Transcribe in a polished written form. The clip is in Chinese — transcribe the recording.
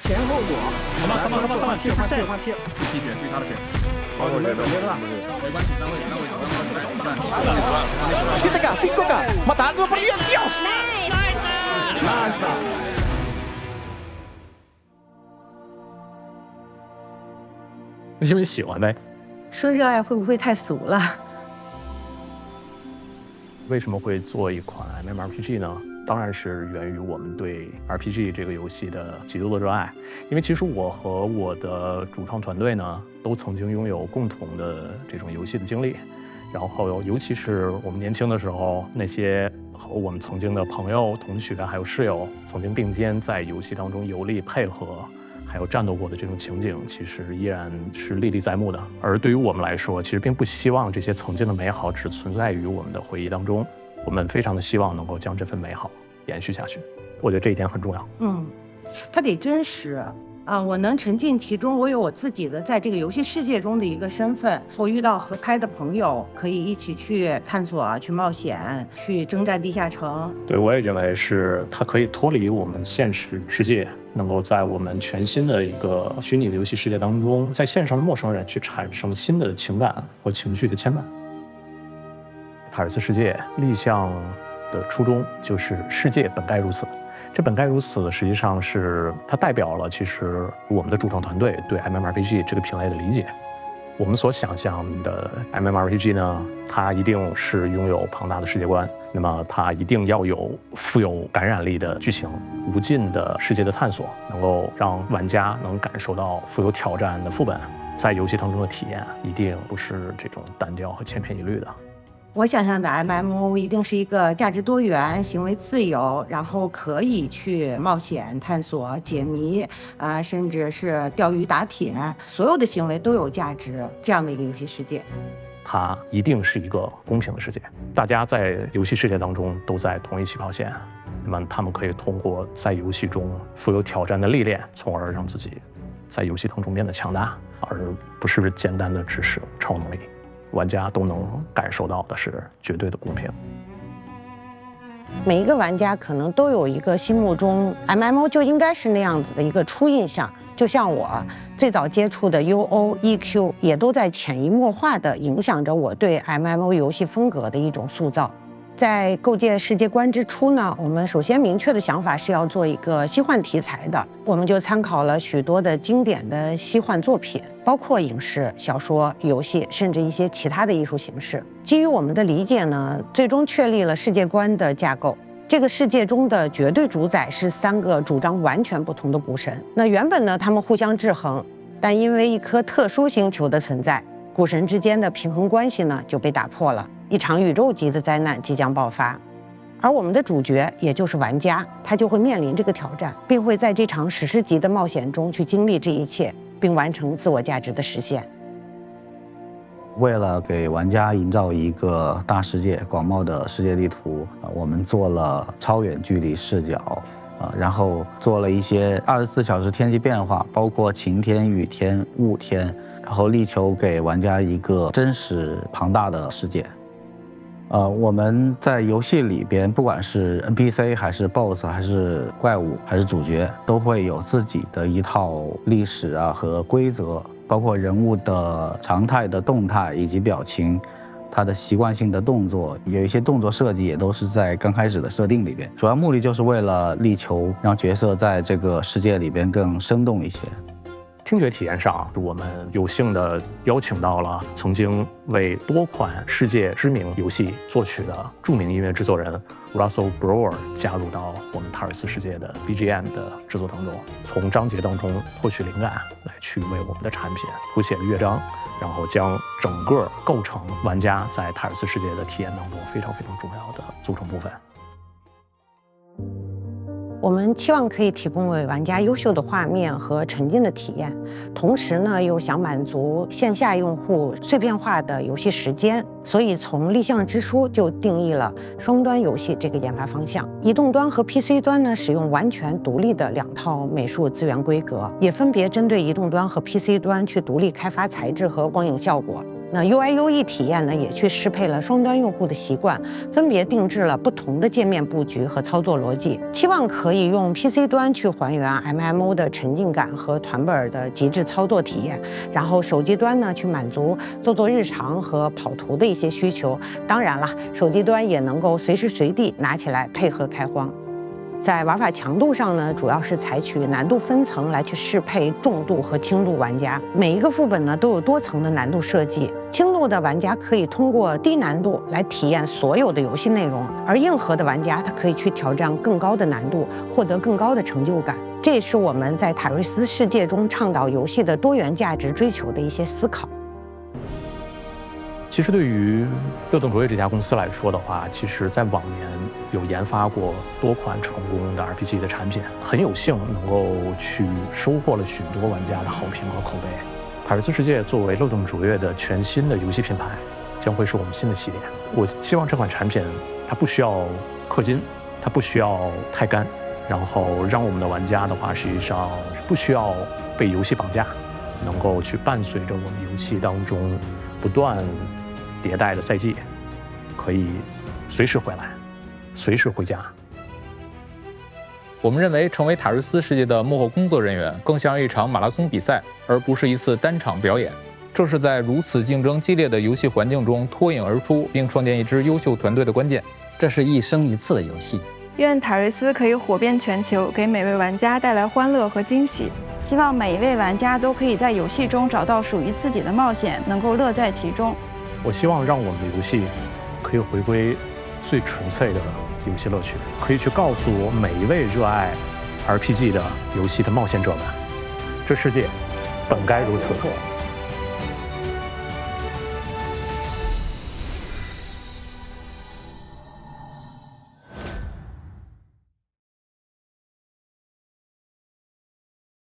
前后躲。看吧，贴换贴，注意他的血。没了，没关系，让位置。Siete acá, 5 acá, matando por Dios. Nice。因为喜欢呗。说热爱会不会太俗了？为什么会做一款 MMORPG 呢？当然是源于我们对 RPG 这个游戏的极度的热爱。因为其实我和我的主创团队呢，都曾经拥有共同的这种游戏的经历。然后，尤其是我们年轻的时候，那些和我们曾经的朋友、同学还有室友，曾经并肩在游戏当中游历、配合，还有战斗过的这种情景，其实依然是历历在目的。而对于我们来说，其实并不希望这些曾经的美好只存在于我们的回忆当中，我们非常的希望能够将这份美好延续下去。我觉得这一点很重要。它得真实啊，我能沉浸其中，我有我自己的在这个游戏世界中的一个身份，我遇到合拍的朋友，可以一起去探索、去冒险、去征战地下城。对，我也认为是它可以脱离我们现实世界，能够在我们全新的一个虚拟的游戏世界当中，在线上的陌生人去产生新的情感或情绪的牵绊。塔尔斯世界立项的初衷就是世界本该如此。这本该如此，实际上是它代表了其实我们的主创团队对 MMORPG 这个品类的理解。我们所想象的 MMORPG 呢，它一定是拥有庞大的世界观，那么它一定要有富有感染力的剧情，无尽的世界的探索，能够让玩家能感受到富有挑战的副本，在游戏当中的体验一定不是这种单调和千篇一律的。我想象的 MMO 一定是一个价值多元、行为自由，然后可以去冒险、探索、解谜甚至是钓鱼打铁，所有的行为都有价值，这样的一个游戏世界。它一定是一个公平的世界，大家在游戏世界当中都在同一起跑线，那么他们可以通过在游戏中富有挑战的历练，从而让自己在游戏当中变得强大，而不是简单的只是超能力。玩家都能感受到的是绝对的公平。每一个玩家可能都有一个心目中 MMO 就应该是那样子的一个初印象，就像我最早接触的 UO、EQ 也都在潜移默化地影响着我对 MMO 游戏风格的一种塑造。在构建世界观之初呢，我们首先明确的想法是要做一个西幻题材的，我们就参考了许多的经典的西幻作品，包括影视、小说、游戏，甚至一些其他的艺术形式。基于我们的理解呢，最终确立了世界观的架构。这个世界中的绝对主宰是3个主张完全不同的古神。那原本呢，他们互相制衡，但因为一颗特殊星球的存在，古神之间的平衡关系呢就被打破了。一场宇宙级的灾难即将爆发，而我们的主角也就是玩家，他就会面临这个挑战，并会在这场史诗级的冒险中去经历这一切，并完成自我价值的实现。为了给玩家营造一个大世界、广袤的世界地图，我们做了超远距离视角，然后做了一些24小时天气变化，包括晴天、雨天、雾天，然后力求给玩家一个真实庞大的世界。我们在游戏里边，不管是 NPC 还是 BOSS 还是怪物还是主角，都会有自己的一套历史和规则，包括人物的常态的动态以及表情，他的习惯性的动作，有一些动作设计也都是在刚开始的设定里边，主要目的就是为了力求让角色在这个世界里边更生动一些。听觉体验上，我们有幸的邀请到了曾经为多款世界知名游戏作曲的著名音乐制作人 Russell Brower 加入到我们塔尔斯世界的 BGM 的制作当中，从章节当中获取灵感，来去为我们的产品谱写了乐章，然后将整个构成玩家在塔尔斯世界的体验当中非常非常重要的组成部分。我们期望可以提供给玩家优秀的画面和沉浸的体验，同时呢，又想满足线下用户碎片化的游戏时间，所以从立项之初就定义了双端游戏这个研发方向。移动端和 PC 端呢，使用完全独立的2套美术资源规格，也分别针对移动端和 PC 端去独立开发材质和光影效果。那 UI/UE 体验呢，也去适配了双端用户的习惯，分别定制了不同的界面布局和操作逻辑，期望可以用 PC 端去还原 MMO 的沉浸感和团本的极致操作体验，然后手机端呢去满足做日常和跑图的一些需求。当然了，手机端也能够随时随地拿起来配合开荒。在玩法强度上呢，主要是采取难度分层来去适配重度和轻度玩家。每一个副本呢都有多层的难度设计，轻度的玩家可以通过低难度来体验所有的游戏内容，而硬核的玩家他可以去挑战更高的难度，获得更高的成就感。这也是我们在塔瑞斯世界中倡导游戏的多元价值追求的一些思考。其实对于乐动卓越这家公司来说的话，其实在往年有研发过多款成功的 RPG 的产品，很有幸能够去收获了许多玩家的好评和口碑。塔瑞斯世界作为乐动卓越的全新的游戏品牌，将会是我们新的系列。我希望这款产品它不需要氪金，它不需要太干，然后让我们的玩家的话，实际上不需要被游戏绑架，能够去伴随着我们游戏当中不断迭代的赛季，可以随时回来，随时回家。我们认为，成为塔瑞斯世界的幕后工作人员，更像一场马拉松比赛，而不是一次单场表演。正是在如此竞争激烈的游戏环境中脱颖而出，并创建一支优秀团队的关键。这是一生一次的游戏。愿塔瑞斯可以火遍全球，给每位玩家带来欢乐和惊喜。希望每一位玩家都可以在游戏中找到属于自己的冒险，能够乐在其中。我希望让我们的游戏可以回归最纯粹的游戏乐趣，可以去告诉每一位热爱 RPG 的游戏的冒险者们，这世界本该如此。